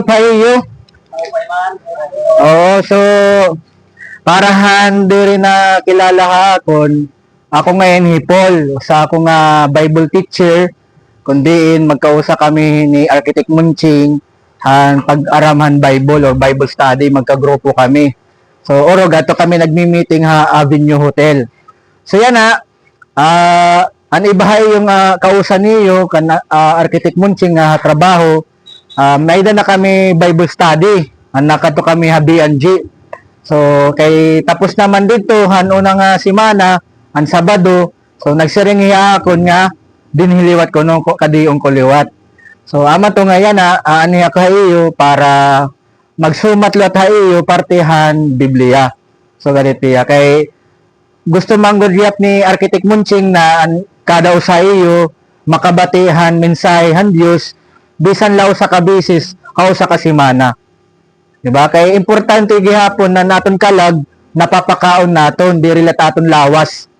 kayo. Oo, so para hindi rin na kilala hakon, ako ngayon hipol sa ako nga Bible teacher, kundiin magkausa kami ni Architect Munching han pag-aramhan Bible or Bible study, magkagrupo kami. So oro gato kami nagmi-meeting ha Avenue Hotel. So yan na an ibahay yung kausa niyo kan Architect Munching nga trabaho. Naida na kami Bible study. Nakato kami habianji. So kay tapos naman dito han unang semana ang Sabado. So nagsiring akon nga dinhiliwat ko no kadiong kuliwat. So ama to nga yan aniya kayo para magsumatlot hayo partihan Biblia. So ganito ya kay gusto manggudiyap ni Architect Munching na kada usa iyo makabatihan mensahehan Dios bisan law sa kabisis o sa kasimana. Diba? Kay importante gihapon na naton kalag napapakaon naton diri lataton lawas.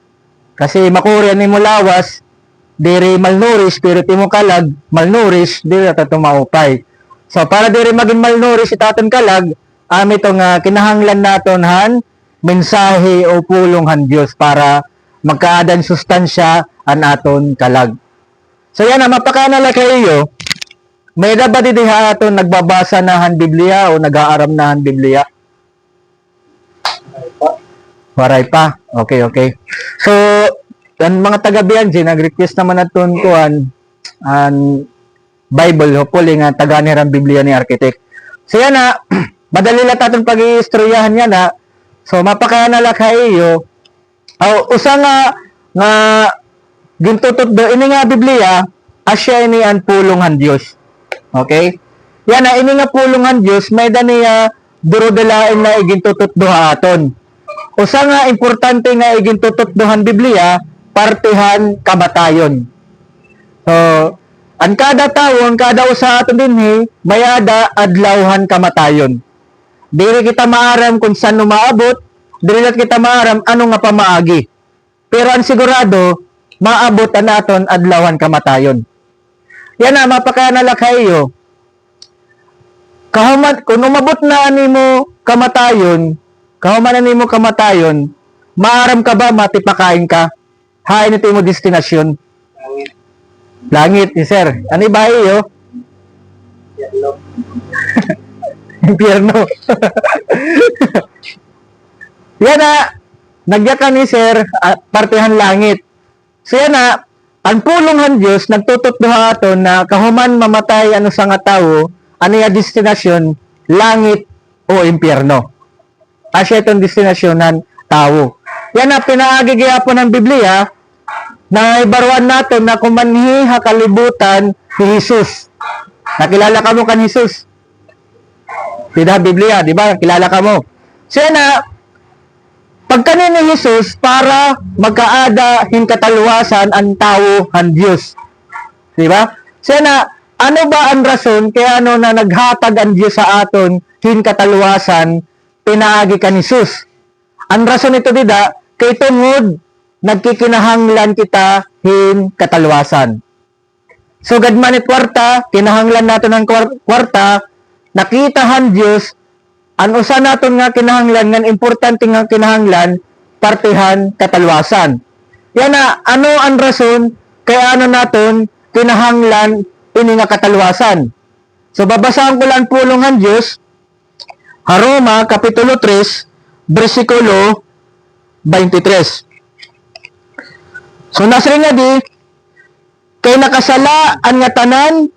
Kasi makurya nimo lawas diri malnourished pero timo kalag malnourished diri taton maupay. So para diri maging malnourished itaton kalag ami to nga kinahanglan naton han mensahe o pulong han Dios para magkaadan sustansya an aton kalag. So yan mapakanala kayo. May ba di diha aton nagbabasa na han Biblia o nag-aaram na han Biblia? Waray pa. Okay. So, ang mga taga-Bianji, nag-request naman naton kuan an Bible, hopefully nga taga-anirang Biblia ni Architect. So yan na, madali lang taton pag-iistoryahan yan na. So, mapakayanala kayo. Usa nga gintutot do, ini nga Biblia, asya ini ang pulong han Diyos. Okay? Yan na, ini nga pulungan Diyos, may daniya durudalain na igintutot duhaton. Usa nga importante nga igintutot duhan Biblia, partihan kamatayon. So, ang kada tawo, ang kada usa aton dinhi, mayada adlawhan kamatayon. Dili kita maaram kung saan maabot, dili kita maaram ano nga pamaagi. Pero ang sigurado, maabot ang aton adlawhan kamatayon. Yan na, mapakanala kayo. Kung umabot na nimo kamatayon, maaram ka ba matipakain ka? Hain ito mo destinasyon. Langit, sir. Ano ba iyo? Impyerno. Yan na, nagyakan ni sir, partihan langit. So yan na, ang pulonghan Diyos nagtututduha aton na kahuman mamatay ano sa nga tawo, ano ya destinasyon, langit o impyerno. Asya itong destinasyon ng tawo. Yan na pinaagi gyapon ng Biblia na ibaruan natin na kumanhi kalibutan ni Jesus. Nakilala ka mo kan Jesus? Tida Biblia, di ba? Kilala ka mo. So yan na, pagkanin ni Jesus para magkaada hinkatalwasan ang tao ang Diyos. Di ba? So na, ano ba ang rason kaya ano na naghatag ang Diyos sa aton hinkatalwasan pinaagi ka ni Jesus? Ang rason ito dida, kay tungod nagkikinahanglan kita hinkatalwasan. So gadman it kwarta, kinahanglan natin ang kwarta, nakitahan Diyos an usa naton nga kinahanglan nga importante nga kinahanglan partihan katalwasan. Yan na ano ang rason kaya ano naton kinahanglan ini nga katalwasan. So babasahan ko lang pulongan Dios Roma kapitulo 3 bersikulo 23. So nasri nga di kay nakasala an nga tanan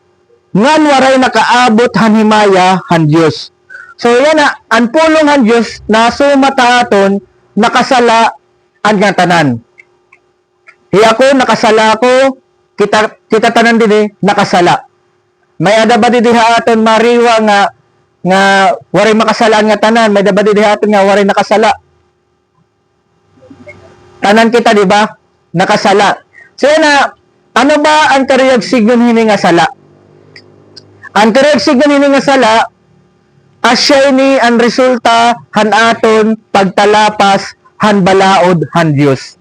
ngan waray nakaabot han himaya han Dios. So yan na, ang pulong ng Diyos na sumata aton, nakasala ang nga tanan. Ako, nakasala ako, kita tanan din nakasala. May ada ba diha aton mariwa nga waray makasala nga tanan, may ada ba diha aton nga waray nakasala. Tanan kita, di ba? Nakasala. So yan na, ano ba ang kariyag signon hini nga sala? Ang kariyag signon hini nga sala, asya ni ang resulta han aton pagtalapas han balaod han Dios.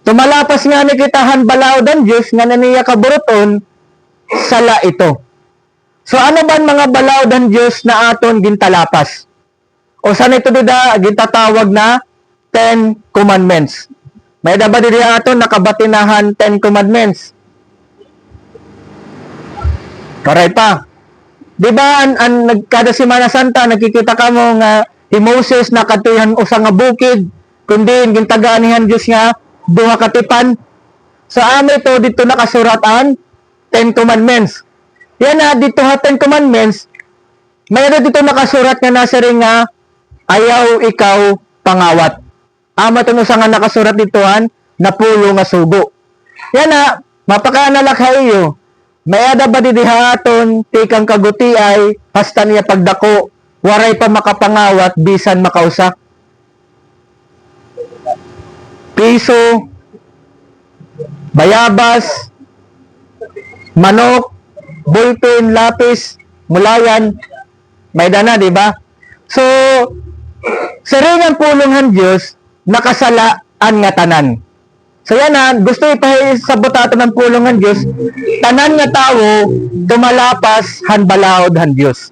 Tumalapas nga ni kita han balaod han Dios nga naniya kaburuton sala ito. So ano ba mga balawd ang Dios na aton gintalapas? O saan ito dida gintatawag na 10 commandments? May da ba didi aton nakabatinahan 10 commandments? Correct pa. Di ba kada Semana Santa nakikita ka mo nga si Moses nakatuyan usa nga bukid kundi gintaganihan Dios nga duha ka tipan. Sa amin to dito nakasuratan 10 commandments. Yan na dito ha 10 commandments. Mayroon dito nakasurat nga nasa ring nga ayaw ikaw pangawat. Ama to usa nga nakasurat ditoan na pulo nga sugo. Yan na mapakanalakhay iyo. May ada ba didihaton tikang kaguti ay hasta niya pagdako waray pa makapangawat bisan makausa. Piso, bayabas, manok, ballpen, lapis, mulayan, may dana, di ba? So, sa ringang pulungan Diyos, nakasalaan nga tanan. So yan na, gusto ipahisabot ato ng pulungan Diyos, tanan nga tao, tumalapas, hanbalahod han Diyos.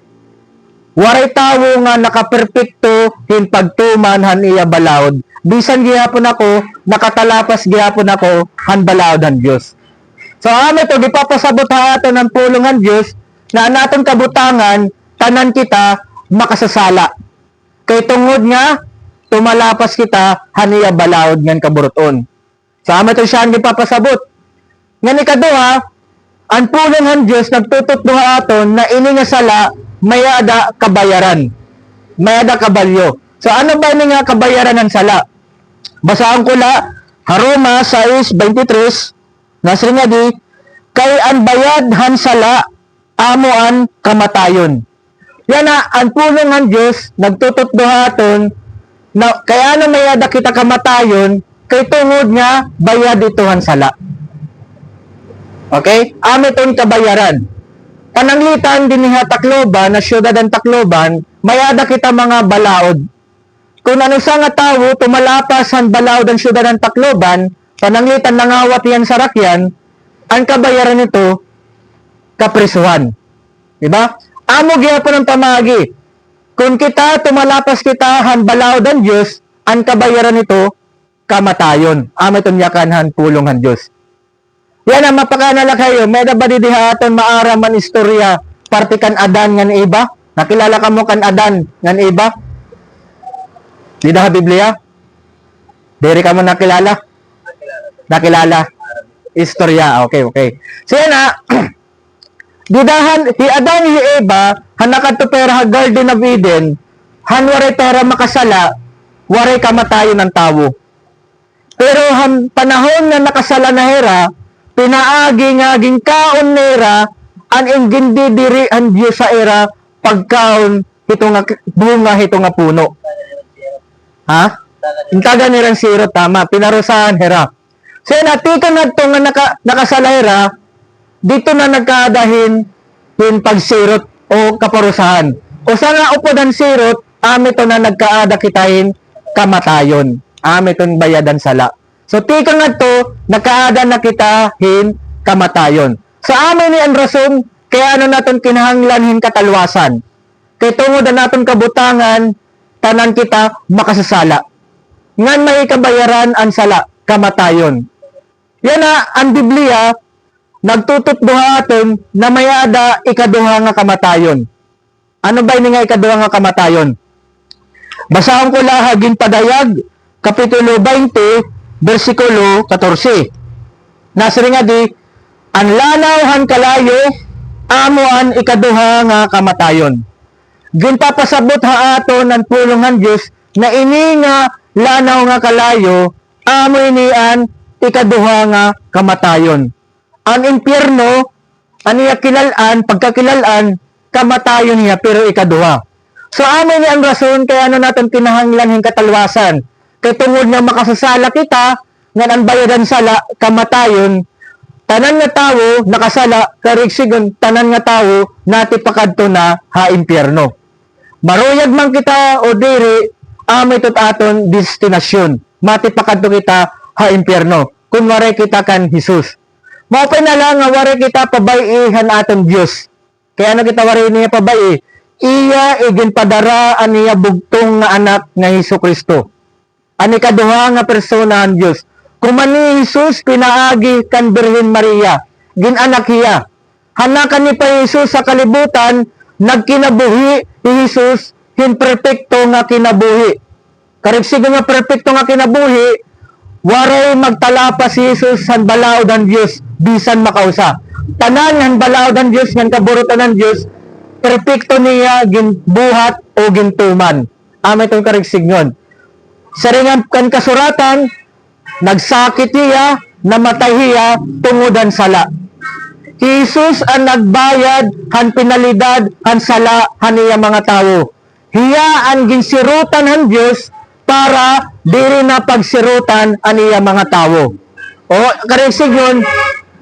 Waray tao nga nakaperpekto, hin pagtuman han iya balahod. Bisan gihapon ako, nakatalapas gihapon ako, hanbalahod han Diyos. So amin to, gipapasabot ha ato ng pulungan Diyos, na naton kabutangan, tanan kita, makasasala. Kay tungod nga, tumalapas kita, han iya balahod ngan kaburuton. Sa amin ito siya ang ipapasabot. Nga ni kaduha, ang pulungan Diyos nagtutot duha aton na ini nga sala mayada kabayaran. Mayada kabalyo. So ano ba ni nga kabayaran ng sala? Basahan ko la, Roma 6:23, nasa nga di, kay ang bayad han sala, amoan kamatayon. Yan na, ang pulungan Diyos nagtutot duha aton na kaya na mayada kita kamatayon, kay tungod nga bayad itohan sala. Okay? Amiton kabayaran. Pananglitan din niya Tacloban, na syudad ng Tacloban, mayada kita mga balaod. Kung ano sa nga tao, tumalapas ang balaod ang syudad ng Tacloban, pananglitan nangawat yan sa rakyan, ang kabayaran nito, kaprisuhan. Diba? Amo gyapon ang pamagi. Kung kita, tumalapas kita, han balaod ang Diyos, ang kabayaran nito, kamatayon. Amiton yakanhan pulungan Diyos. Yan ang mapakanala kayo. May ba didihaton maara man istorya parte kan Adan ngan iba? Nakilala ka mo kan Adan ngan iba? Di da Biblia? Diri ka mo nakilala? Nakilala? Istorya. Okay, okay. So yan na, didahan, si Adan si Eva, hanakad to pera Garden of Eden, han waray pera makasala, waray kamatayon ng tao. Pero panahon na nakasala na hera, pinaagi nga ginkaon nera, an ingindi diri ang Diyos sa era, pagkaon, ito nga bunga, ito nga puno. Ha? Intaga nirang siro, tama, pinarusahan hera. So natika na ito nga nakasala hera, dito na nagkadahin yung pagsirot o kaparusahan. O sa nga upod ang sirot, amito na nagkaada kitahin kamatayon. Amiton bayadan sala. So tika nga to, nakaada na kita hin kamatayon. Sa amin ni ang rason, kaya ano natin kinahanglan hin katalwasan. Kaya tungod na natin kabutangan, tanan kita makasasala. Ngan may kabayaran ang sala, kamatayon. Yan na, ang Biblia, nagtutot duha aton na mayada ikaduha nga kamatayon. Ano ba ini nga ikaduha nga kamatayon? Basahan ko lahagin padayag, Kapitulo 20, versikulo 14. Nasri nga di, ang lanaw han kalayo, amuan ikaduha nga kamatayon. Ginpapasabot ha aton ang pulungan Diyos, na ini nga lanaw nga kalayo, amo inian ikaduha nga kamatayon. Ang impyerno, aniya kilalan, pagkakilalan, kamatayon niya, pero ikaduha. So amin niya ang rason, kaya ano natin kinahanglan yung katalwasan. Kaya tungod na makasasala kita, nga ang bayadan sala, kamatayon, tanan nga tao, nakasala, karigsigon, tanan nga tao, natipakadto na ha-impyerno. Maruyag man kita o diri, amitot aton destinasyon. Matipakadto kita ha-impyerno. Kung waray kita kan Jesus. Maupay na lang nga waray kita pabaihan aton Diyos. Kaya nagitawarin niya pa ba iya iginpadara aniya bugtong nga anak nga Hesus Kristo. Ani kaduha nga persona ang Dios. Kumani Hesus pinaagi kan Birhen Maria, ginanak hiya. Hanakan ni pa Hesus sa kalibutan, nagkinabuhi ni Hesus hin perpekto nga kinabuhi. Karigsigo nga perpekto nga kinabuhi, waray magtalapa si Hesus han balaod ang Dios bisan makausa. Tanan han balaod ang Dios ngan kaburutan ng Dios, perpekto niya ginbuhat o gintuman. Amo itong karigsignon. Sa ringan kan kasuratan, nagsakit niya, namatay hiya, tungudan sala. Jesus ang nagbayad, han pinalidad, han sala, han iya mga tao. Hiya ang ginsirutan han Diyos para diri na pagsirutan an iya mga tao. O, karigsignon,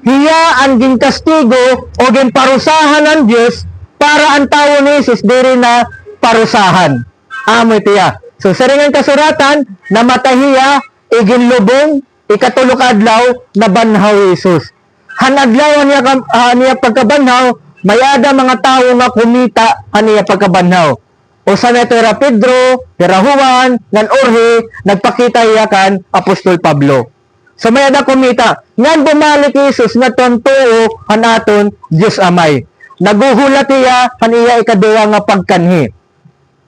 hiya ang ginkastigo o ginparusahan ng Diyos para ang tao ni Jesus diri na parusahan. Amo itiya. So, sa ringan kasuratan, namatay hiya, iginlubong, ikatulok adlaw, nabanhaw Jesus. Hanadlaw niya pagkabanhaw, mayada mga tao nga kumita niya pagkabanhaw. O sa netera Pedro, Tera Juan, ngan Orhe, nagpakita iya kan Apostol Pablo. So mayada kumita, ngan bumalik Jesus nga tontuo hanaton Dios Amay. Naguhulat iya kaniya ikaduwa nga pagkanhi.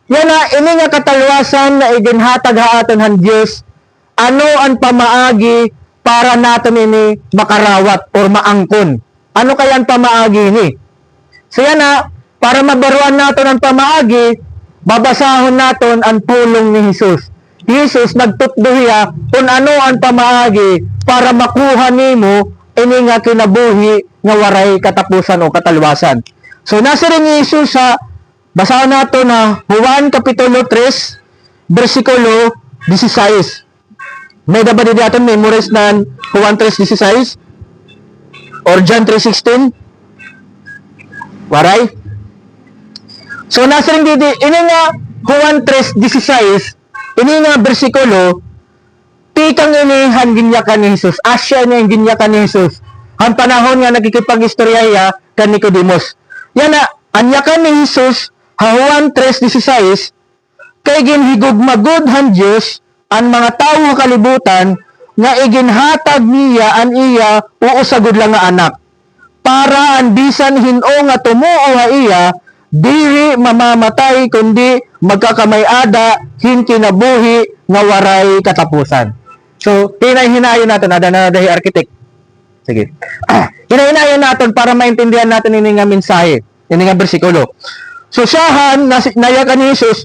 Yan na, ini nga katalwasan na iginhatag haaton han Diyos, ano ang pamaagi para natin ini makarawat or maangkon. Ano kaya ang pamaagi ini? So yan na, para mabaruan natin ang pamaagi, babasahon natin ang pulong ni Jesus. Jesus nagtutduhiya kung ano ang pamaagi para makuha nimo ini nga kinabuhi nga waray katapusan o katalwasan. So nasa rin ni Jesus sa basahan nato na Juan Kapitulo 3, versikulo 16. May dapat din natin memorize na Juan 3:16 or John 3:16. Waray? So, nasa rin dito, ini nga Juan 3:16, ini nga versikulo, tikang ini han ginyakan ni Jesus. Asya niya yung ginyakan ni Jesus. Ang panahon nga nagkikipag-istorya kan Nicodemus. Yan na, anyakan ni Jesus, Juan 3:16, kay ginhigugmagod han Diyos ang mga tao nga kalibutan nga iginhatag niya an iya uusagod lang nga anak para an bisan hin-o nga tumuo nga iya diri mamamatay kundi magkakamayada hin kinabuhi nga waray katapusan. So hinay-hinayon natin na dahi architect. Sige. Hinay-hinayon natin para maintindihan natin ini nga mensahe, ini nga bersikulo. So siyahan, nayakan ni Jesus,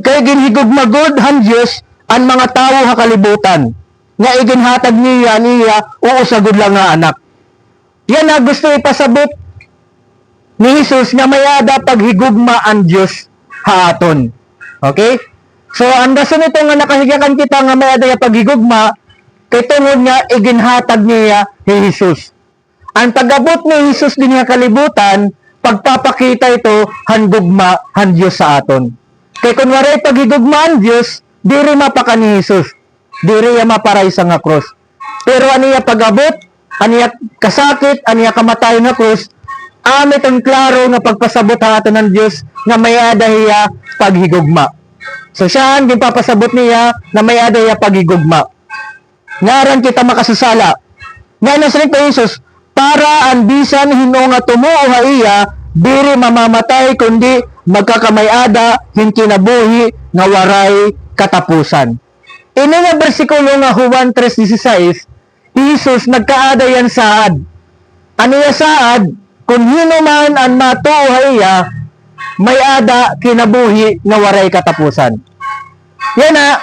kay ginhigugmagod han Diyos ang mga tao nga kalibutan, nga iginhatag niya uusagod lang nga anak. Yan na gusto ipasabot ni Jesus nga mayada paghigugma ang Diyos haaton. Okay? So ang rason nito nga nakahigakan kita nga mayada paghigugma, kay tungod nga iginhatag niya ni Jesus. Ang pag-abot ni Jesus din nga kalibutan, pagpapakita ito handugma han Diyos sa aton. Kay kung waray paghigugma ang Diyos, diri mapaka ni Jesus. Diri ya maparay sa nga krus. Pero aniya pag-abot, aniya kasakit, aniya kamatay nga krus, amit ang klaro nga pagpasabot aton ng Diyos nga may adahiya paghigugma. So siya ang ginpapasabot niya na may adahiya paghigugma. Ngaran kita makasasala. Nga nasrin pa Jesus, para ang bisan hino nga tumuo ha iya, diri mamamatay kundi magkakamayada hin kinabuhi nga waray katapusan. Ini nga bersikulo nga Juan 3:16, Jesus nagkaada yan saad. Ano ya saad? Kung hino man ang matuo ha iya, may ada kinabuhi nga waray katapusan. Yan na,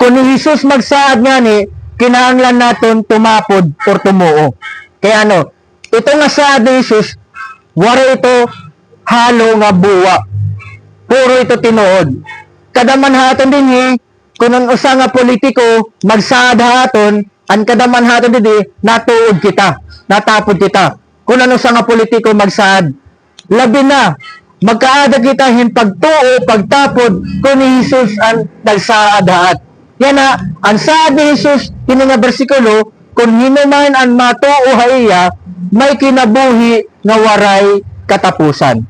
kung Jesus magsaad nga ni, kinahanglan naton tumapod or tumuo. Kaya ano, ito nga saad ni Jesus, wala ito halo nga buwa. Puro ito tinuod. Kadaman haton din kung ang usa nga politiko magsaad haton, ang kadaman haton din natuod kita, natapod kita. Kung ang usa nga politiko magsaad, labi na, magkaada kita hin pagtuo, pagtapod, kung ni Jesus ang nagsaad haat. Yan na, ang saad ni Jesus, kini nga bersikulo, kung hinuman ang matuo ha iya, may kinabuhi nga waray katapusan.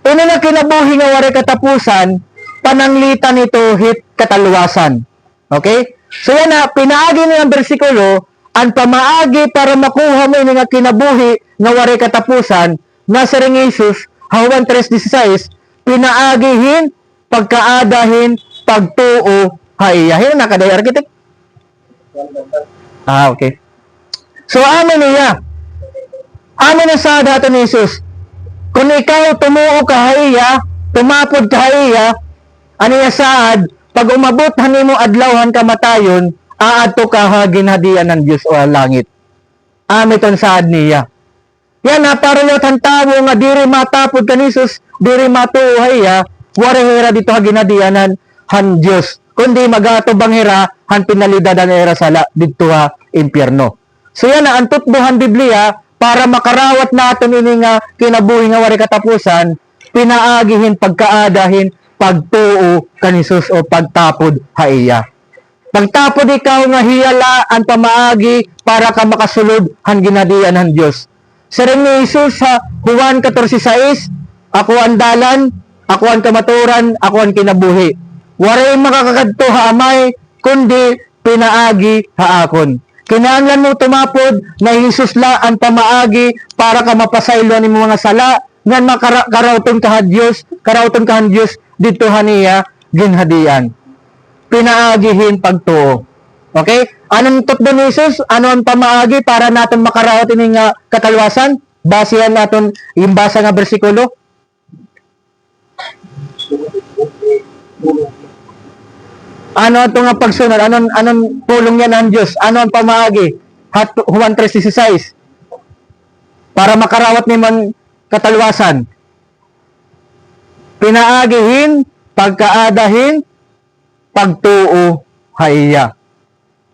Ini nga kinabuhi nga waray katapusan, pananglitan ito hit kataluwasan. Okay? So yan na, pinaagi ng bersikulo, ang pamaagi para makuha mo ini nga kinabuhi nga waray katapusan, nasa ring Jesus, Juan 3:16, pinaagihin, pagkaadahin, pagtuo, haiyahin na kaday arkitek. Okay. So amin niya. Amin na sa dato ni Jesus. Kung ikaw tumuo ka haiya, tumapod ka haiya, aniya saad, pag umabot mo adlawhan kamatayon, aadto ka ha ginhadian ng Diyos o langit. Amin ton saad niya. Yan na, para yung tantawo nga diri matapod ka ni Jesus, diri matuo haiya, warehera dito ha ginhadianan han Diyos. Kundi magato banghera, han pinalidadan era sala dito ha impyerno. So yan na, ang tutbuhan Biblia, para makarawat natin ini nga kinabuhi nga wari katapusan, pinaagihin, pagkaadahin, pagtuo kanisus o pagtapod haiya. Pagtapod ikaw nga hiyala ang pamaagi para ka makasulod han ginadian ng Diyos. Sa ring ni Jesus sa Juan 14:6, ako ang dalan, ako ang kamaturan, ako ang kinabuhi. Waray makakakadto ha amay, kundi pinaagi ha akon. Kinahanglan mo tumapod na Jesus la ang pamaagi para ka mapasaylo ni mga sala ngan makarawton ka Dios, karawton ka Dios dito haniya ginhadian. Pinaagihin pagtuo. Okay? Anong tutbo ni Jesus? Ano ang pamaagi para natin makarawat ini nga katalwasan? Basihan natin yung basa nga bersikulo. Ano ito nga pagsunod? Anong pulong yan ng Diyos? Ano ang pamaagi? Juan 3:16. Para makarawat ni man katalwasan. Pinaagihin, pagkaadahin, pagtuo, haiya.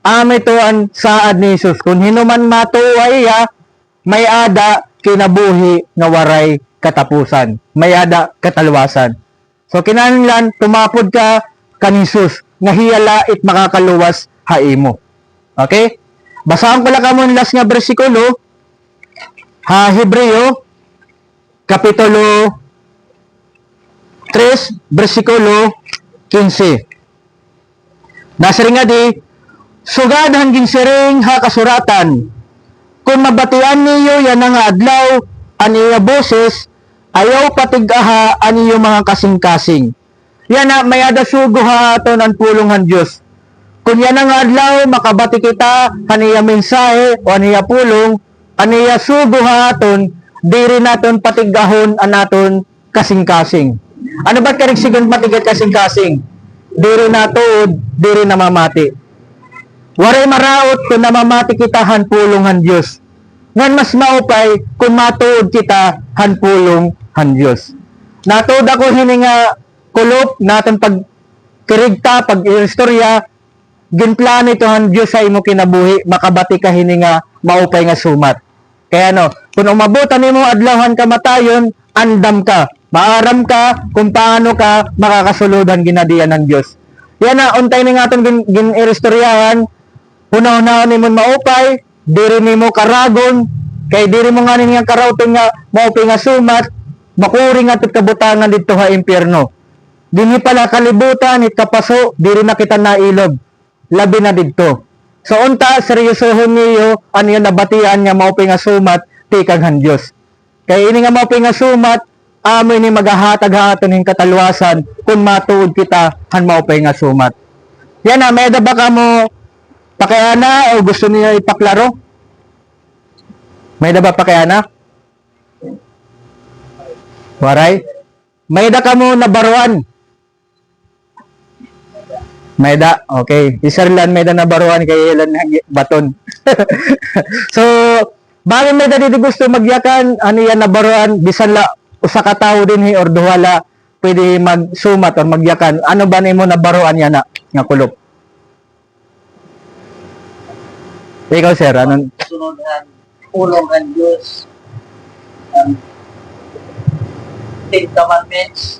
Ame to ang saad ni Jesus. Kung hinuman matuo haiya, may ada kinabuhi nga waray katapusan. May ada katalwasan. So kinahanglan tumapod ka kanisus nga hiyala it makakaluwas haimo. Okay? Basahan ko lang kamo last nga bersikulo ha Hebreo kapitulo 3 bersikulo 15. Nasa ring nga di sugad hangin siring ha kasuratan kung mabatian niyo yan nga adlaw aniya boses ayaw patigaha aniyo mga kasing-kasing. Yan na, may adasugo ha aton ang pulong Diyos. Kung yan ang adlaw, makabati kita, aniya mensahe, o aniya pulong, aniya sugo ha aton, diri naton patigahon anaton kasing-kasing. Ano ba't karigsigan patigat kasing-kasing? Diri natuod, diri namamati. Waray maraot kung namamati kita han pulong Diyos. Ngan mas maupay kung matuod kita han pulong Diyos. Natuod ako hininga kulop natin pag kirigta, pag istorya, ginplano ito ang Diyos sa imo kinabuhi, makabati ka hininga, maupay nga sumat. Kaya no, kung umabutan mo adlawhan kamatayon, andam ka, maaram ka, kung paano ka makakasuludan ginadian ng Diyos. Yan na, untay ni nga itong gin-istoryahan, una-una ni mo maupay, diri ni mo karagon, kay diri mo nga niya karawton nga, maupay nga sumat, makuri nga ito't kabutangan dito ha impyerno. Dini pala kalibutan, kapaso, diri na kita nailog. Labi na dito. So, unta, seryosohon niyo, ano yung nabatian niya, maupay nga sumat, tikag han Diyos. Kaya ini nga maupay nga sumat, amin ni maghahatag-haton ng katalwasan, kung matuod kita, han maupay nga sumat. Yan na, may ba ka mo pakayana, o gusto niya ipaklaro? May ba pakayana? Waray? May da ka mo nabaruan? Mayda, okay. Isarlan mayda na baruan kay ilan baton. So, bakit mayda dito gusto magyakan, ano yan na baruan, bisan la, usa ka tao din or duhala, pwede magsumat o magyakan. Ano ba nimo na baruan yan na, nga kulop? Ikaw, sir, anong? Sunodhan, pulong ang Diyos, Ten Commandments,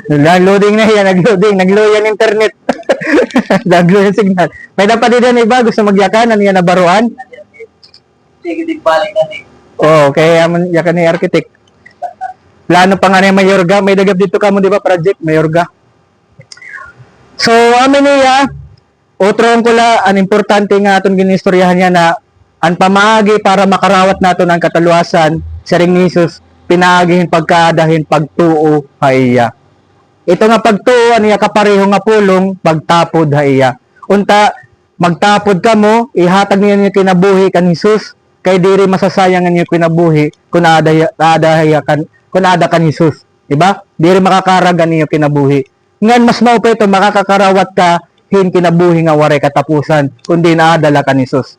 Nag-loading na yan, nag-load yan internet. Nag-load yung signal. May dapat din iba, gusto magyakanan, yan nabaruan. Sige, di balik na ni. Oo, kaya yakan ni architect. Plano pa nga ni Mayorga, may dagab dito ka mo, di ba, project, Mayorga. So, amin niya, otro ko la, ang importante nga atong ginistoryahan niya na ang pamaagi para makarawat nato ng kataluasan, sa ring Jesus, pinaagihin pagkaadahin pagtuo haiya. Ito nga pagtuo niya kapareho nga pulong pagtapod haiya. Unta magtapod ka mo, ihatag niya niya kinabuhi kan Jesus, kay diri masasayang niya kinabuhi kung ada kan Jesus, di ba? Diri makakaragan niyo kinabuhi. Ngan mas mao pa ito makakakarawat ka hin kinabuhi nga waray katapusan kundi naadala kan Jesus.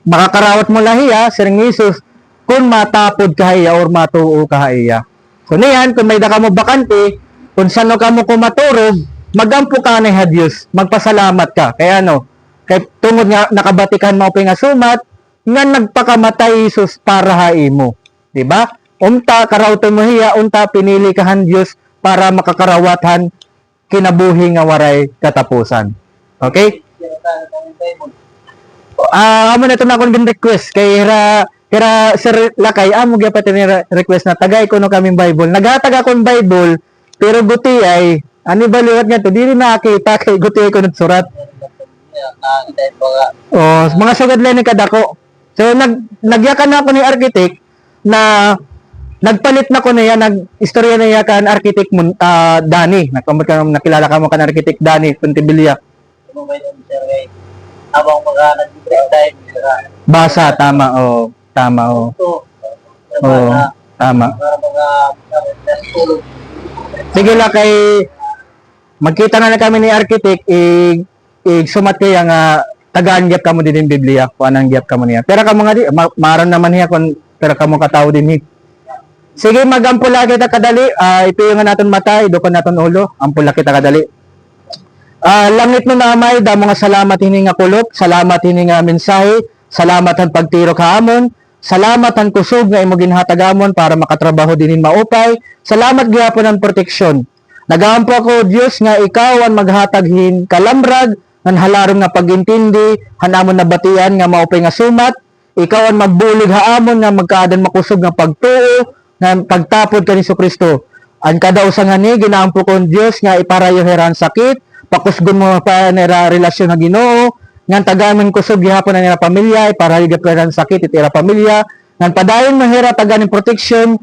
Makakarawat mo lahiya siring Jesus kung matapod ka hiya or matuo ka hiya. So niyan, kung may daka mo bakante, kung sano ka mo kumaturog, magampo ka ni Diyos, magpasalamat ka. Kaya kay tungod nga nakabatikan mo nga sumat, nga nagpakamatay Jesus para haimo. Di ba? Unta karawton mo hiya, unta pinili ka han Diyos para makakarawatan kinabuhi nga waray katapusan. Okay? Amo na ito na akong request kay Kaya Sir Lakay, amo gyapon ni request na tagay ko no kaming Bible. Naghatag akong Bible, pero guti ay ani baliwat nga to, dili nakita kay guti ko nagsurat. Oh, mga sugad lang ni kadako. So nagyakan ako ni architect na nagpalit na ko niya, nag-istorya na niya kan architect Dani. Nakilala ka mo kan architect Dani Puntibilia. Habang mga nag-break time, Basa, tama, oh. Tama, oh. Oo, tama. Sige lang kay magkita na kami ni architect, sumat kaya nga tagaan gyap kamo din yung Biblia, kung anong gyap kamo niya. Pero kamo nga di, maron naman niya kung pero kamo katao din ni. Sige, magampula kita kadali, ipiyungan natin mata, idukon natin ulo, ampula kita kadali. Langit no namay, damo nga salamat hini nga kulot, salamat hini nga mensahe, salamat ang pagtiro kaamon, salamat ang kusog nga imo ginhatagamon para makatrabaho dinin maupay, salamat gyapon ang proteksyon. Nagaampo ako Dios nga ikaw ang maghataghin kalamrag ng halaron nga pagintindi, hanamon na batian nga maupay nga sumat, ikaw ang magbulig haamon nga magkaadan makusog nga pagtuo, nga pagtapod kani Kristo. Ang kada usa nga ni ginaampo ko Dios nga iparayo heran sakit, pakusgon mo pa nera relasyon nga Ginoo, ngan tagamen kusog gihapon na nera pamilya, para higapan sakit itira pamilya, ngan padayon mahira taganin protection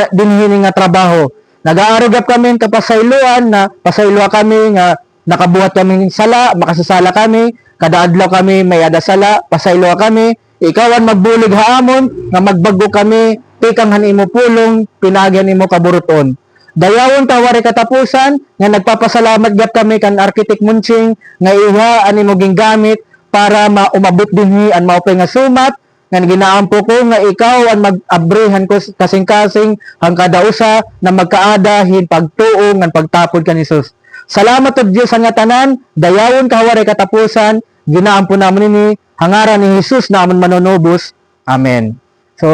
dinhini nga trabaho. Nagaarugap kami kapasayloan na pasayloa kami nga nakabuhat kami sala, makasasala kami, kada adlaw kami may adasala, pasayloa kami, ikaw ang magbulig haamon nga magbago kami, tikang hanimo pulong, pinagyan nimo kaburuton. Dayawon tawari katapusan nga nagpapasalamat gyud kami kan architect Munching nga iha ani mo gingamit para maumabot dinhi ang maupay nga sumat nga ginaampo ko nga ikaw ang mag-abrehan ko kasing-kasing ang kada usa na magkaada hin pagtuo ngan pagtapod kan Jesus. Salamat od Dios nga tanan, dayawon kawari katapusan, ginaampo namon ni hangaran ni Jesus na amon manunubos. Amen. So